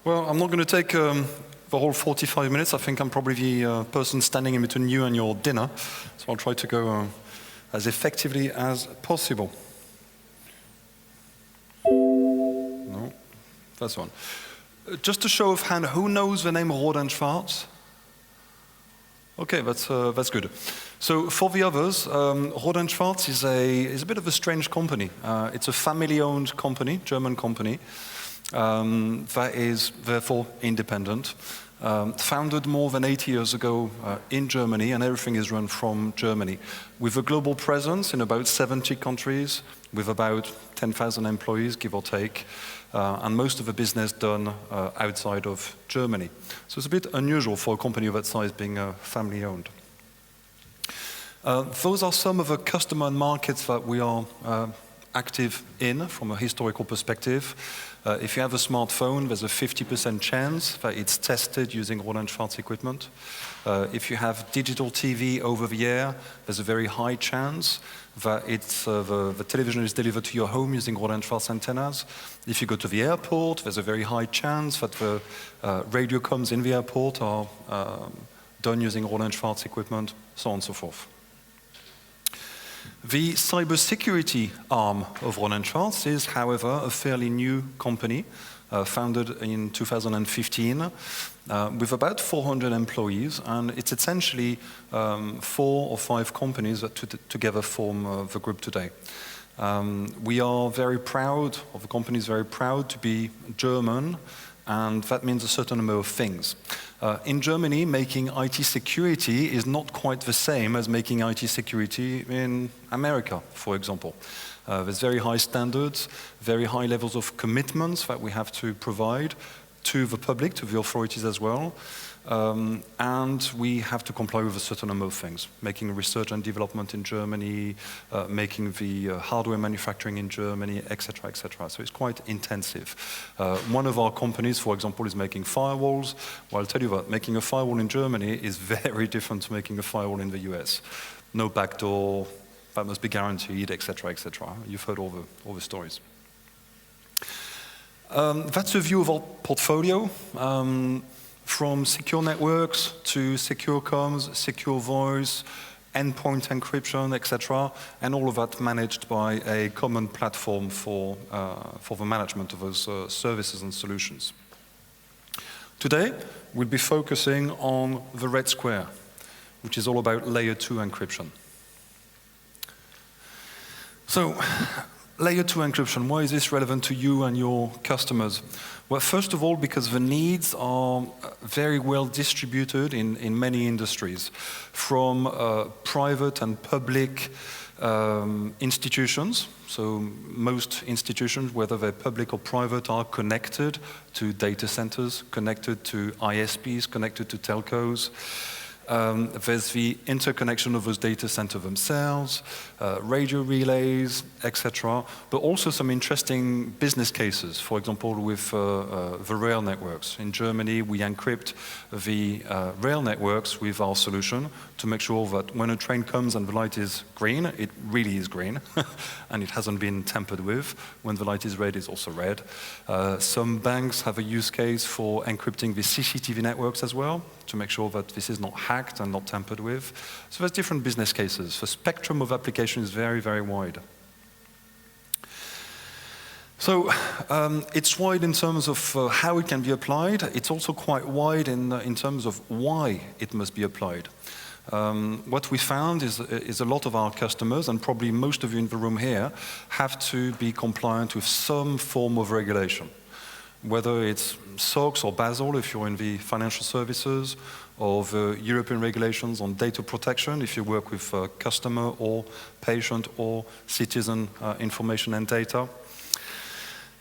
Well, I'm not going to take the whole 45 minutes. I think I'm probably the person standing in between you and your dinner. So I'll try to go as effectively as possible. No, that's one. Just a show of hand, who knows the name Rohde&Schwarz? Okay, that's good. So for the others, Rohde&Schwarz is a bit of a strange company. It's a family-owned company, German company, that is therefore independent. Founded more than 80 years ago in Germany, and everything is run from Germany, with a global presence in about 70 countries, with about 10,000 employees, give or take, and most of the business done outside of Germany. So it's a bit unusual for a company of that size being family-owned. Those are some of the customer and markets that we are active in from a historical perspective. If you have a smartphone, there's a 50% chance that it's tested using Rohde&Schwarz equipment. If you have digital TV over the air, there's a very high chance that the television is delivered to your home using Rohde&Schwarz antennas. If you go to the airport, there's a very high chance that the radio comms in the airport are done using Rohde&Schwarz equipment, so on and so forth. The cybersecurity arm of Rohde&Schwarz is, however, a fairly new company, founded in 2015, with about 400 employees, and it's essentially 4 or 5 companies that together form the group today. We are very proud, or the company is very proud to be German, and that means a certain number of things. In Germany, making IT security is not quite the same as making IT security in America, for example. There's very high standards, very high levels of commitments that we have to provide to the public, to the authorities as well. And we have to comply with a certain number of things, making research and development in Germany, making the hardware manufacturing in Germany, etc., etc. So it's quite intensive. One of our companies, for example, is making firewalls. Well, I'll tell you what, making a firewall in Germany is very different to making a firewall in the US. No backdoor, that must be guaranteed, etc., etc. You've heard all the stories. That's a view of our portfolio. From secure networks to secure comms, secure voice, endpoint encryption, etc., and all of that managed by a common platform for the management of those services and solutions. Today, we'll be focusing on the red square, which is all about layer 2 encryption. So, layer 2 encryption, why is this relevant to you and your customers? Well, first of all, because the needs are very well distributed in many industries, from private and public institutions. So most institutions, whether they're public or private, are connected to data centers, connected to ISPs, connected to telcos. There's the interconnection of those data centers themselves, radio relays, etc., but also some interesting business cases. For example, with the rail networks. In Germany, we encrypt the rail networks with our solution to make sure that when a train comes and the light is green, it really is green, and it hasn't been tampered with. When the light is red, it's also red. Some banks have a use case for encrypting the CCTV networks as well, to make sure that this is not hacked and not tampered with. So there's different business cases. The spectrum of application is very, very wide. So it's wide in terms of how it can be applied. It's also quite wide in terms of why it must be applied. What we found is a lot of our customers, and probably most of you in the room here, have to be compliant with some form of regulation. Whether it's SOX or Basel if you're in the financial services, or the European regulations on data protection if you work with customer or patient or citizen information and data.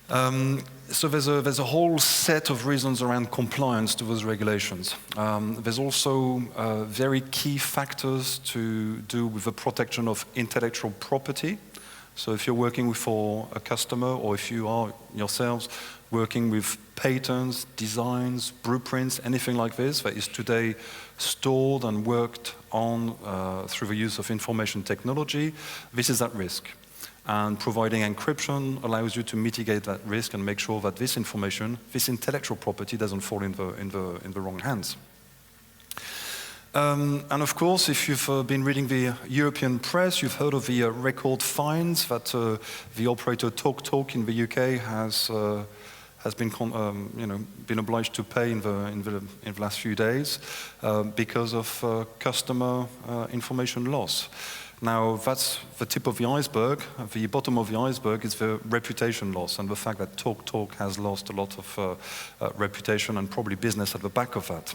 So there's a whole set of reasons around compliance to those regulations. There's also very key factors to do with the protection of intellectual property. So if you're working for a customer, or if you are yourselves working with patents, designs, blueprints, anything like this that is today stored and worked on through the use of information technology, this is at risk. And providing encryption allows you to mitigate that risk and make sure that this information, this intellectual property, doesn't fall in the wrong hands. And of course, if you've been reading the European press, you've heard of the record fines that the operator TalkTalk in the UK has been obliged to pay in the last few days because of customer information loss. Now, that's the tip of the iceberg. The bottom of the iceberg is the reputation loss and the fact that TalkTalk has lost a lot of reputation and probably business at the back of that.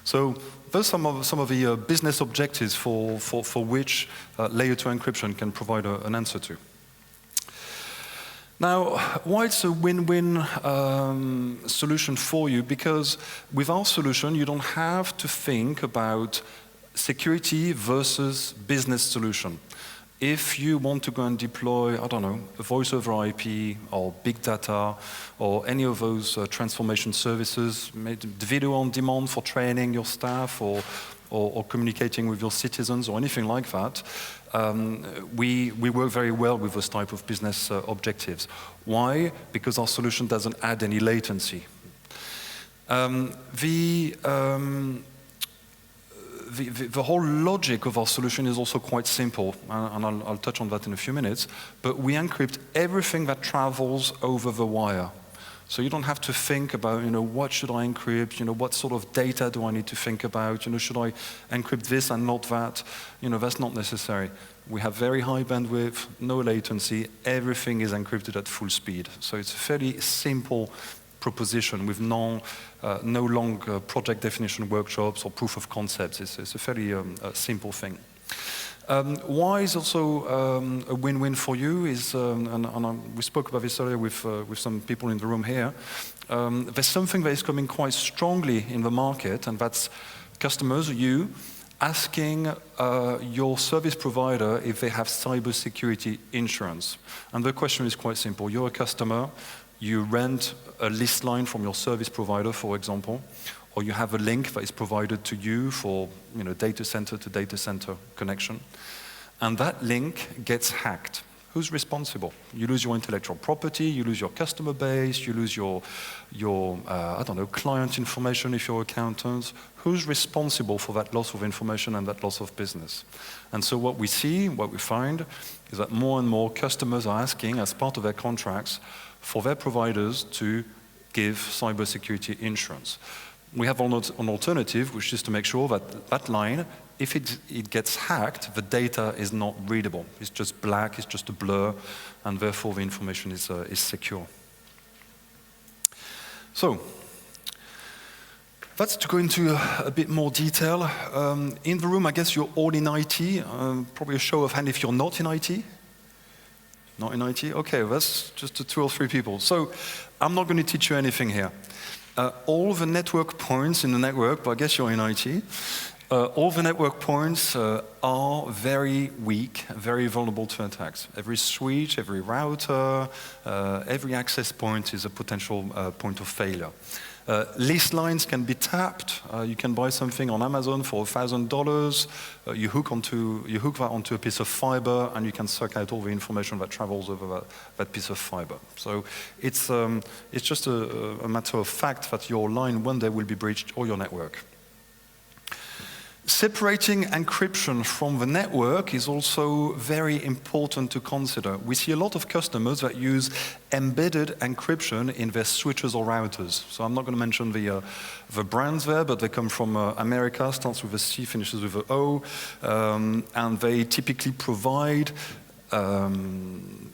So those are some of the business objectives for which layer 2 encryption can provide an answer to. Now, why it's a win-win solution for you? Because with our solution, you don't have to think about security versus business solution. If you want to go and deploy, I don't know, a voice over IP or big data or any of those transformation services, the video on demand for training your staff or communicating with your citizens or anything like that, we work very well with those type of business objectives. Why? Because our solution doesn't add any latency. The whole logic of our solution is also quite simple, and I'll touch on that in a few minutes, but we encrypt everything that travels over the wire. So you don't have to think about, what should I encrypt, what sort of data do I need to think about, should I encrypt this and not that? That's not necessary. We have very high bandwidth, no latency, everything is encrypted at full speed. So it's a fairly simple proposition with no long project definition workshops or proof of concepts. It's a fairly simple thing. Why is also a win-win for you is, we spoke about this earlier with some people in the room here, there's something that is coming quite strongly in the market, and that's customers, you, asking your service provider if they have cybersecurity insurance. And the question is quite simple. You're a customer, you rent a list line from your service provider, for example, or you have a link that is provided to you for data center to data center connection, and that link gets hacked. Who's responsible? You lose your intellectual property, you lose your customer base, you lose your I don't know, client information if you're accountants. Who's responsible for that loss of information and that loss of business? And so what we find is that more and more customers are asking, as part of their contracts, for their providers to give cybersecurity insurance. We have an alternative, which is to make sure that that line, if it gets hacked, the data is not readable. It's just black, it's just a blur, and therefore the information is secure. So, that's to go into a bit more detail. In the room, I guess you're all in IT. Probably a show of hand if you're not in IT. Not in IT? Okay, that's just 2 or 3 people. So, I'm not going to teach you anything here. All the network points in the network, but I guess you're in IT, all the network points are very weak, very vulnerable to attacks. Every switch, every router, every access point is a potential point of failure. List lines can be tapped. You can buy something on Amazon for $1,000. You hook that onto a piece of fiber, and you can suck out all the information that travels over that piece of fiber. So it's just a matter of fact that your line one day will be breached, or your network. Separating encryption from the network is also very important to consider. We see a lot of customers that use embedded encryption in their switches or routers. So I'm not going to mention the brands there, but they come from America, starts with a C, finishes with an O, and they typically provide add-on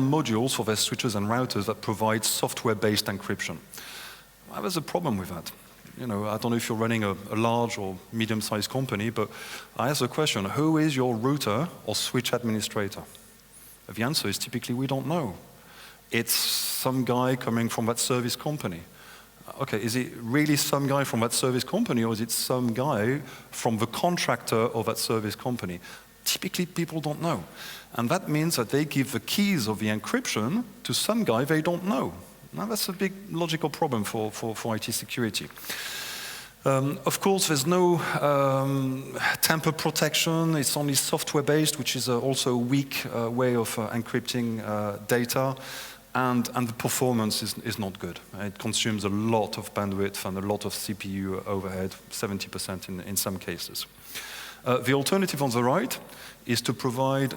modules for their switches and routers that provide software-based encryption. Well, there's a problem with that. I don't know if you're running a large or medium-sized company, but I ask the question, who is your router or switch administrator? The answer is typically we don't know. It's some guy coming from that service company. Okay, is it really some guy from that service company, or is it some guy from the contractor of that service company? Typically, people don't know. And that means that they give the keys of the encryption to some guy they don't know. Now, that's a big logical problem for IT security. Of course, there's no tamper protection. It's only software-based, which is also a weak way of encrypting data. And the performance is not good. It consumes a lot of bandwidth and a lot of CPU overhead, 70% in some cases. The alternative on the right is to provide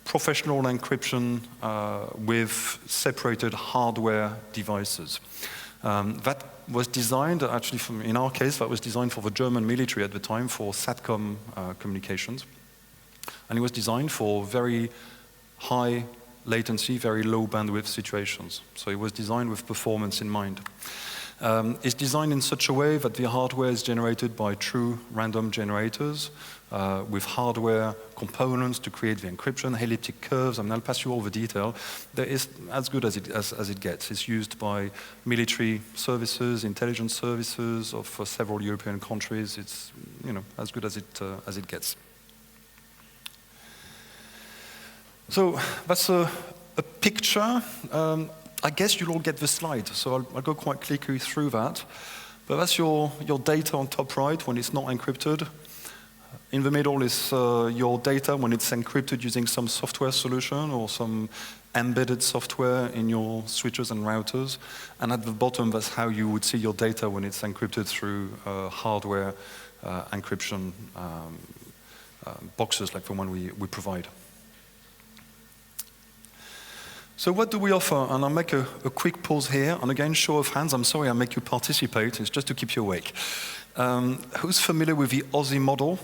professional encryption with separated hardware devices. That was designed, actually, in our case, that was designed for the German military at the time for SATCOM communications. And it was designed for very high latency, very low bandwidth situations. So it was designed with performance in mind. It's designed in such a way that the hardware is generated by true random generators with hardware components to create the encryption, elliptic curves. I mean, I'll pass you all the detail. That is as good as it gets. It's used by military services, intelligence services of several European countries. It's, you know, as good as it gets. So that's a picture. I guess you'll all get the slide, so I'll go quite quickly through that. But that's your data on top right when it's not encrypted. In the middle is your data when it's encrypted using some software solution or some embedded software in your switches and routers. And at the bottom, that's how you would see your data when it's encrypted through hardware encryption boxes like the one we provide. So what do we offer? And I'll make a quick pause here. And again, show of hands. I'm sorry I make you participate. It's just to keep you awake. Who's familiar with the Aussie model?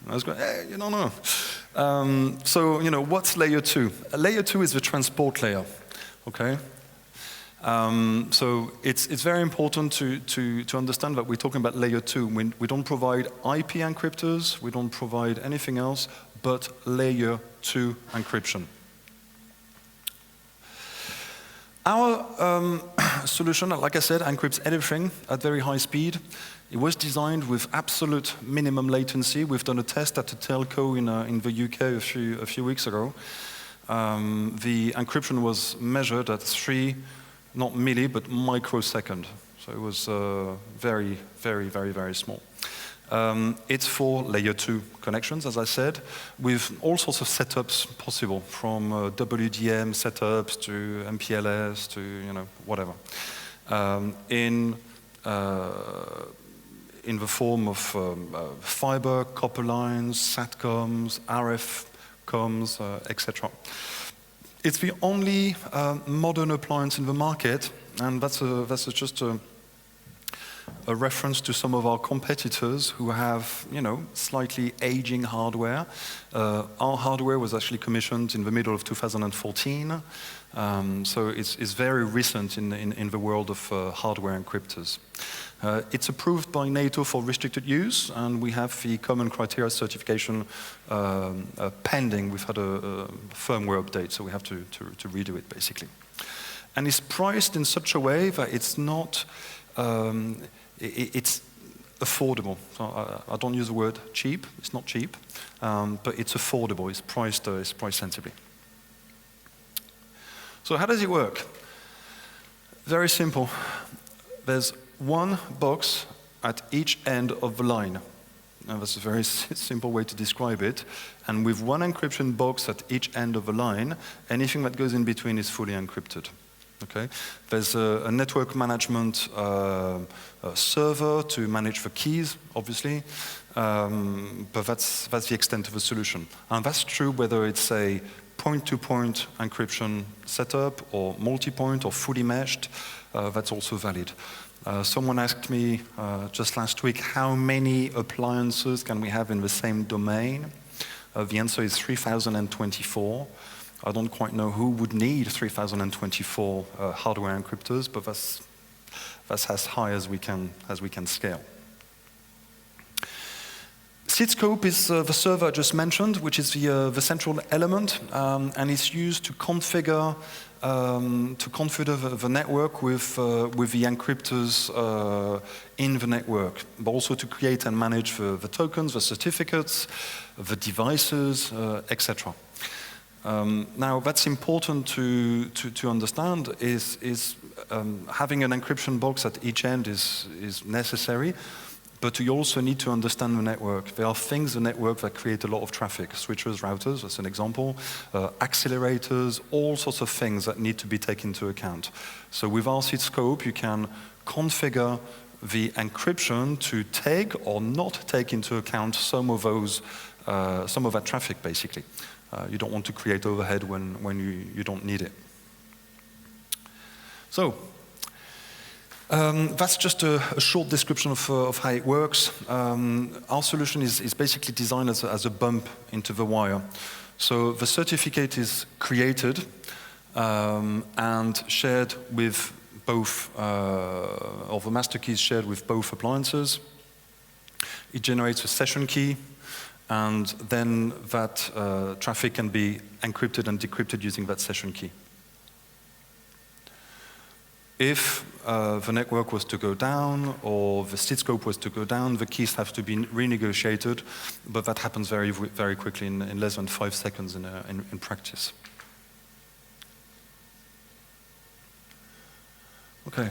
I was going, hey, you don't know. So, you know, what's layer 2? Layer 2 is the transport layer, okay? So it's very important to understand that we're talking about layer 2. We don't provide IP encryptors, we don't provide anything else but layer 2 encryption. Our solution, like I said, encrypts everything at very high speed. It was designed with absolute minimum latency. We've done a test at a telco in the UK a few weeks ago. The encryption was measured at 3, not milli, but microsecond. So it was very, very, very, very small. It's for layer 2 connections, as I said, with all sorts of setups possible, from WDM setups to MPLS to, you know, whatever. In the form of fiber, copper lines, SATCOMs, RF comms, etc. It's the only modern appliance in the market, and that's just a reference to some of our competitors who have, you know, slightly aging hardware. Our hardware was actually commissioned in the middle of 2014, so it's very recent in the world of hardware encryptors. It's approved by NATO for restricted use, and we have the common criteria certification pending. We've had a firmware update, so we have to redo it, basically. And it's priced in such a way that it's not it's affordable. So I don't use the word cheap. It's not cheap, but it's affordable. It's priced sensibly. So how does it work? Very simple. There's one box at each end of the line. And that's a very simple way to describe it. And with one encryption box at each end of the line, anything that goes in between is fully encrypted. Okay. There's a network management server to manage the keys, obviously, but that's the extent of the solution. And that's true whether it's a point-to-point encryption setup or multi-point or fully meshed. That's also valid. Someone asked me just last week, how many appliances can we have in the same domain? The answer is 3,024. I don't quite know who would need 3,024 hardware encryptors, but that's as high as we can scale. SeedScope is the server I just mentioned, which is the central element, and it's used to configure the network with the encryptors in the network, but also to create and manage the tokens, the certificates, the devices, etc. Now, that's important to understand is having an encryption box at each end is necessary, but you also need to understand the network. There are things in the network that create a lot of traffic, switches, routers, that's an example, accelerators, all sorts of things that need to be taken into account. So with RC scope, you can configure the encryption to take or not take into account some of that traffic, basically. You don't want to create overhead when you don't need it. So, that's just a short description of how it works. Our solution is basically designed as a bump into the wire. So the certificate is created and shared with both, or the master key is shared with both appliances. It generates a session key, and then that traffic can be encrypted and decrypted using that session key. If the network was to go down or the seed scope was to go down, the keys have to be renegotiated, but that happens very, very quickly in less than 5 seconds in practice. Okay,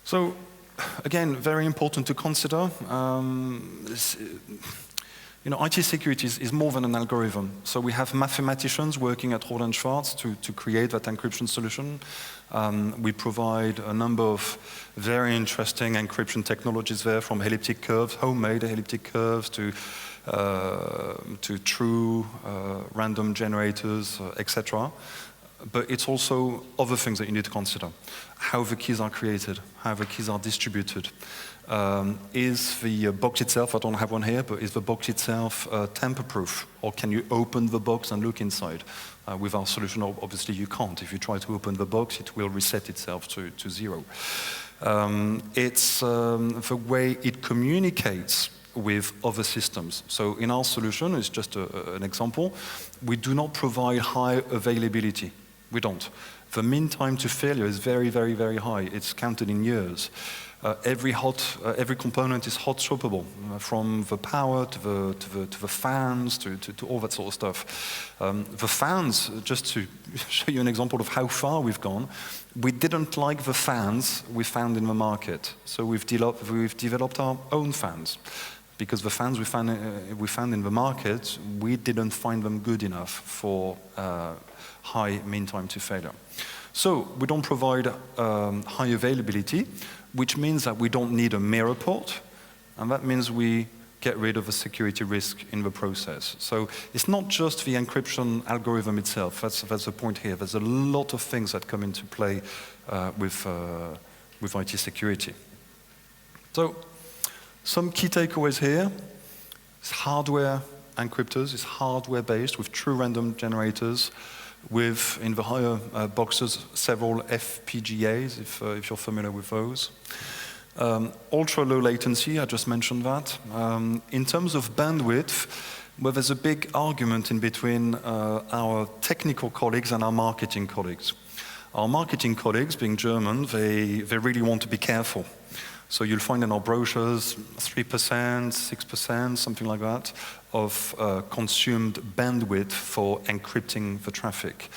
so again, very important to consider. IT security is more than an algorithm. So we have mathematicians working at Rohde&Schwarz to create that encryption solution. We provide a number of very interesting encryption technologies there, from elliptic curves, homemade elliptic curves, to true random generators, etc. But it's also other things that you need to consider. How the keys are created, how the keys are distributed. Is the box itself, I don't have one here, but is the box itself tamper-proof? Or can you open the box and look inside? With our solution, obviously you can't. If you try to open the box, it will reset itself to 0. It's the way it communicates with other systems. So in our solution, it's just an example, we do not provide high availability. We don't. The mean time to failure is very, very, very high. It's counted in years. Every component is hot swappable, from the power to the fans to all that sort of stuff. The fans, just to show you an example of how far we've gone, we didn't like the fans we found in the market, so we've developed our own fans. Because the fans we found in the market, we didn't find them good enough for high mean time to failure. So we don't provide high availability, which means that we don't need a mirror port, and that means we get rid of a security risk in the process. So it's not just the encryption algorithm itself, that's the point here. There's a lot of things that come into play with IT security. So some key takeaways here. It's hardware encryptors, it's hardware-based with true random generators, with, in the higher boxes, several FPGAs, if you're familiar with those. Ultra-low latency, I just mentioned that. In terms of bandwidth, well, there's a big argument in between our technical colleagues and our marketing colleagues. Our marketing colleagues, being German, they really want to be careful. So you'll find in our brochures 3%, 6%, something like that, of consumed bandwidth for encrypting the traffic.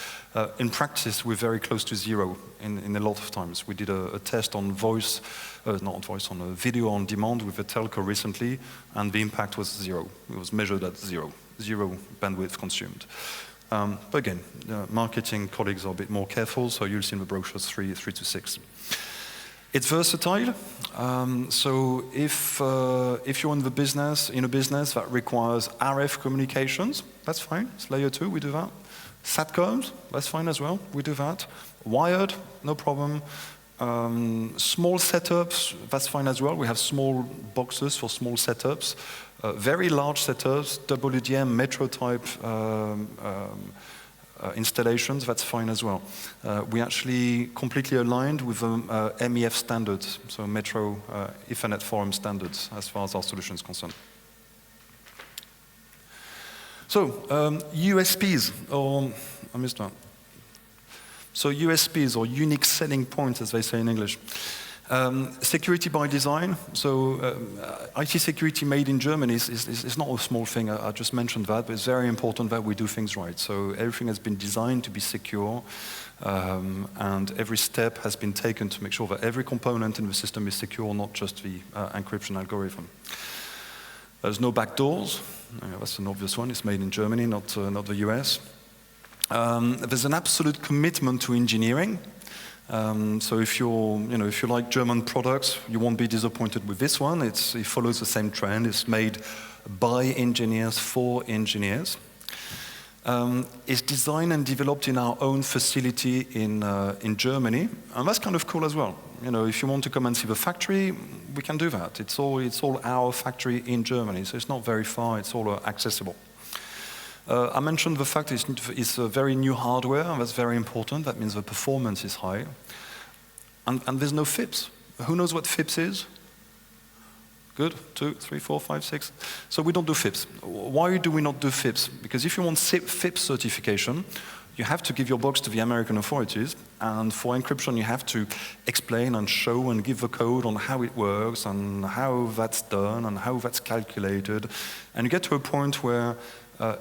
In practice, we're very close to 0 in a lot of times. We did a test on on a video on demand with a telco recently, and the impact was 0. It was measured at 0 bandwidth consumed. But again, marketing colleagues are a bit more careful, so you'll see in the brochures 3 to 6. It's versatile. So if you're in a business that requires RF communications, that's fine. It's layer 2, we do that. SATCOMs, that's fine as well. We do that. Wired, no problem. Small setups, that's fine as well. We have small boxes for small setups. Very large setups, WDM, metro type installations, that's fine as well. We actually completely aligned with MEF standards, so Metro Ethernet Forum standards, as far as our solution is concerned. So, USPs, or I missed that. So USPs, or unique selling points, as they say in English. Security by design. So IT security made in Germany is not a small thing. I just mentioned that, but it's very important that we do things right. So everything has been designed to be secure, and every step has been taken to make sure that every component in the system is secure, not just the encryption algorithm. There's no backdoors. That's an obvious one. It's made in Germany, not the US. There's an absolute commitment to engineering. So if you like German products, you won't be disappointed with this one. It follows the same trend. It's made by engineers for engineers. It's designed and developed in our own facility in Germany, and that's kind of cool as well. If you want to come and see the factory, we can do that. It's all our factory in Germany, so it's not very far. It's all accessible. I mentioned the fact it's a very new hardware, and that's very important. That means the performance is high. And there's no FIPS. Who knows what FIPS is? Good, 2, 3, 4, 5, 6. So we don't do FIPS. Why do we not do FIPS? Because if you want FIPS certification, you have to give your box to the American authorities, and for encryption you have to explain and show and give the code on how it works and how that's done and how that's calculated. And you get to a point where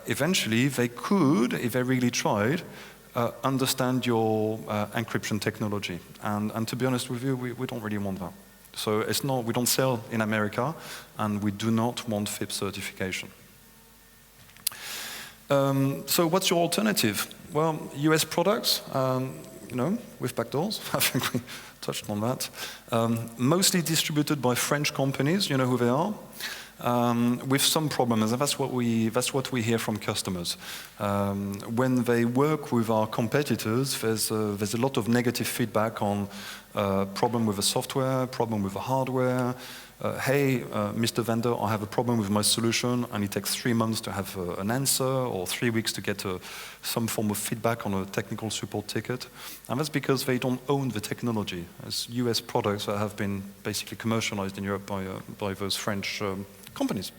eventually they could, if they really tried, understand your encryption technology. And to be honest with you, we don't really want that. So we don't sell in America, and we do not want FIPS certification. So what's your alternative? Well, US products, with backdoors. I think we touched on that. Mostly distributed by French companies, you know who they are. With some problems, and that's what we hear from customers. When they work with our competitors, there's a lot of negative feedback on problem with the software, problem with the hardware. Hey, Mr. Vendor, I have a problem with my solution, and it takes 3 months to have an answer, or 3 weeks to get some form of feedback on a technical support ticket. And that's because they don't own the technology. It's US products that have been basically commercialized in Europe by those French companies.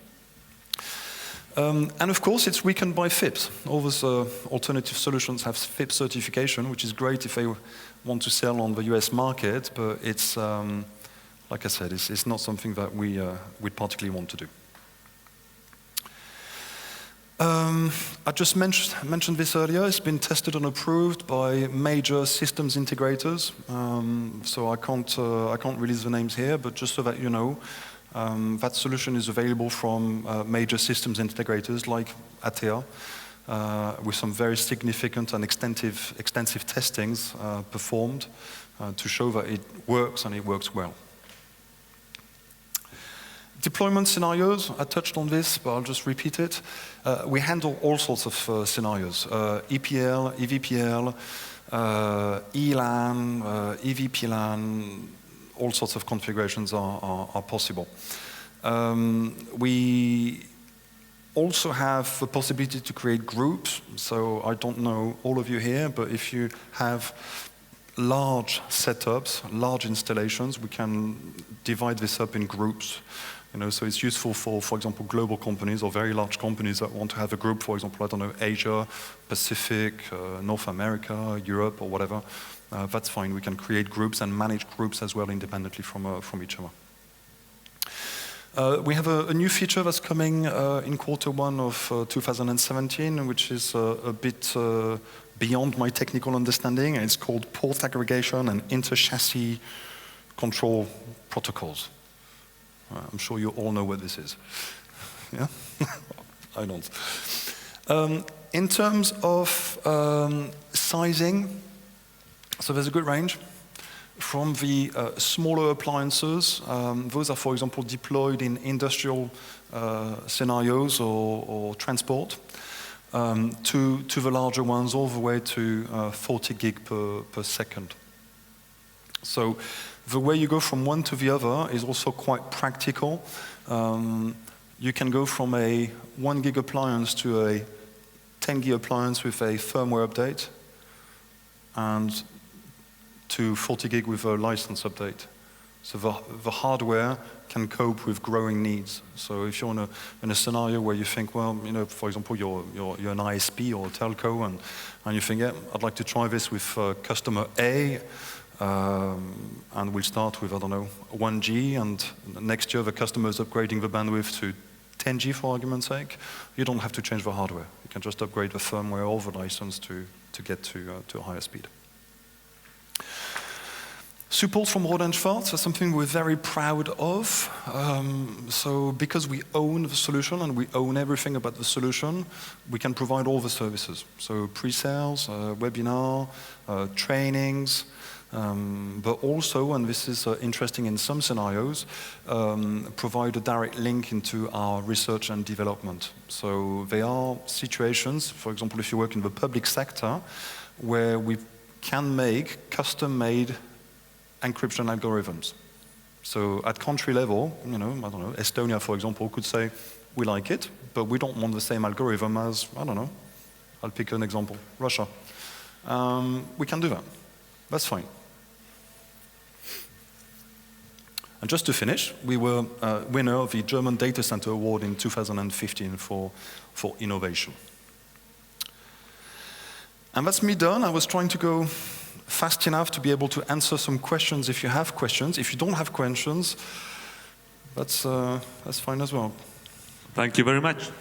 And of course, it's weakened by FIPS. All those alternative solutions have FIPS certification, which is great if they want to sell on the US market, but it's, like I said, it's not something that we particularly want to do. I just mentioned this earlier. It's been tested and approved by major systems integrators. So I can't release the names here, but just so that you know, that solution is available from major systems integrators like Atea, with some very significant and extensive testings performed to show that it works, and it works well. Deployment scenarios, I touched on this, but I'll just repeat it. We handle all sorts of scenarios. EPL, EVPL, ELAN, EVPLAN, all sorts of configurations are possible. We also have the possibility to create groups. So I don't know all of you here, but if you have large setups, large installations, we can divide this up in groups. So it's useful for example, global companies or very large companies that want to have a group, for example, I don't know, Asia, Pacific, North America, Europe, or whatever. That's fine. We can create groups and manage groups as well independently from each other. We have a new feature that's coming in Q1 of 2017, which is a bit beyond my technical understanding, and it's called port aggregation and inter-chassis control protocols. I'm sure you all know what this is. Yeah? I don't. In terms of sizing, so there's a good range. From the smaller appliances, those are, for example, deployed in industrial scenarios or transport, to the larger ones, all the way to 40 gig per second. So the way you go from one to the other is also quite practical. You can go from a 1 gig appliance to a 10 gig appliance with a firmware update, and to 40 gig with a license update. So the hardware can cope with growing needs. So if you're in a scenario where you think, well, for example, you're an ISP or a telco, and you think, yeah, I'd like to try this with customer A, And we'll start with, I don't know, 1G, and next year the customer is upgrading the bandwidth to 10G for argument's sake. You don't have to change the hardware. You can just upgrade the firmware or the license to get to a higher speed. Support from Rohde&Schwarz is something we're very proud of. So because we own the solution and we own everything about the solution, we can provide all the services. So pre-sales, webinar, trainings, but also, and this is interesting in some scenarios, provide a direct link into our research and development. So there are situations, for example, if you work in the public sector, where we can make custom-made encryption algorithms. So at country level, I don't know, Estonia, for example, could say, we like it, but we don't want the same algorithm as, I don't know, I'll pick an example, Russia. We can do that. That's fine. And just to finish, we were winner of the German Data Center Award in 2015 for innovation. And that's me done. I was trying to go fast enough to be able to answer some questions if you have questions. If you don't have questions, that's fine as well. Thank you very much.